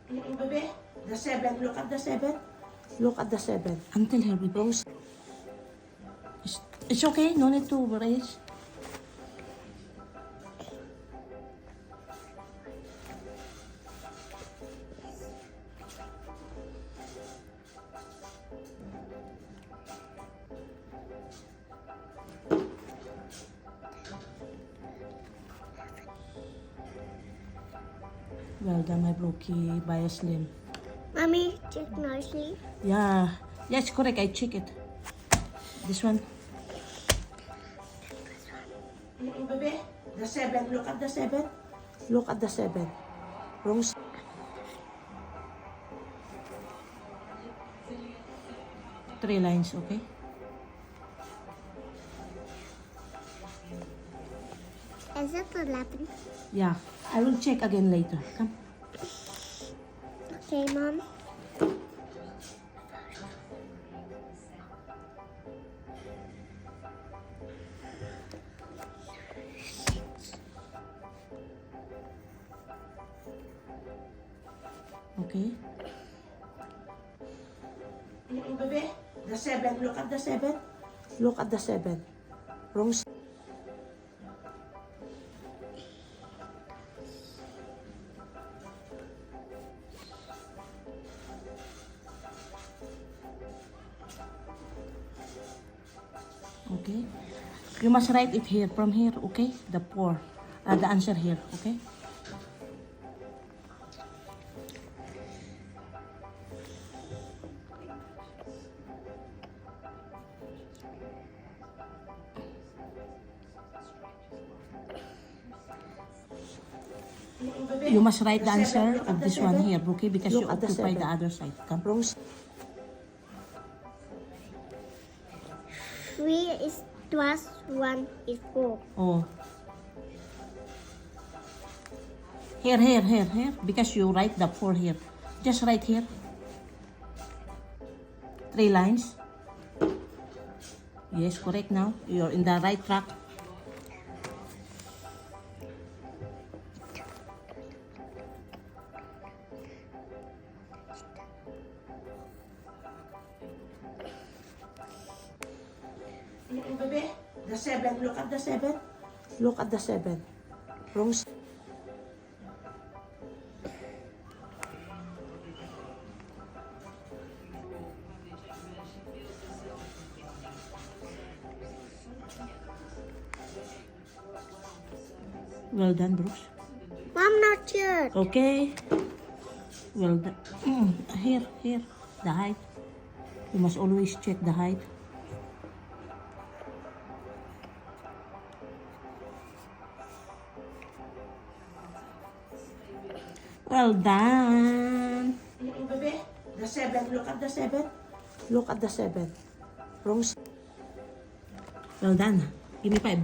Baby, the 7. Look at the 7. Look at the 7. Until here we go. It's okay. No need to raise. Well done, my brookie, by a slim. Mommy, check nicely. Yeah, yes, correct. I check it. This one. Baby, the 7. Look at the 7. Look at the 7. Wrong. 3 lines, okay? Is it 11? Yeah, I will check again later. Come. Okay, Mom. Okay. Baby, the 7. Look at the 7. Look at the 7. Wrong. Okay. You must write it here, from here, okay? The 4. The answer here, okay? You must write the answer of this one here, okay? Because you occupy the other side. Come. 3 is plus 1 is 4. Oh. Here. Because you write the 4 here. Just write here. 3 lines. Yes, correct now. You're in the right track. Baby, the 7. Look at the 7. Look at the 7. Wrong. Well done, Brooks. Mom, not yet. Okay. Well done. Here, the height. You must always check the height. Well done. Baby, the 7. Look at the 7. Look at the 7. Wrong. Well done. Give me 5.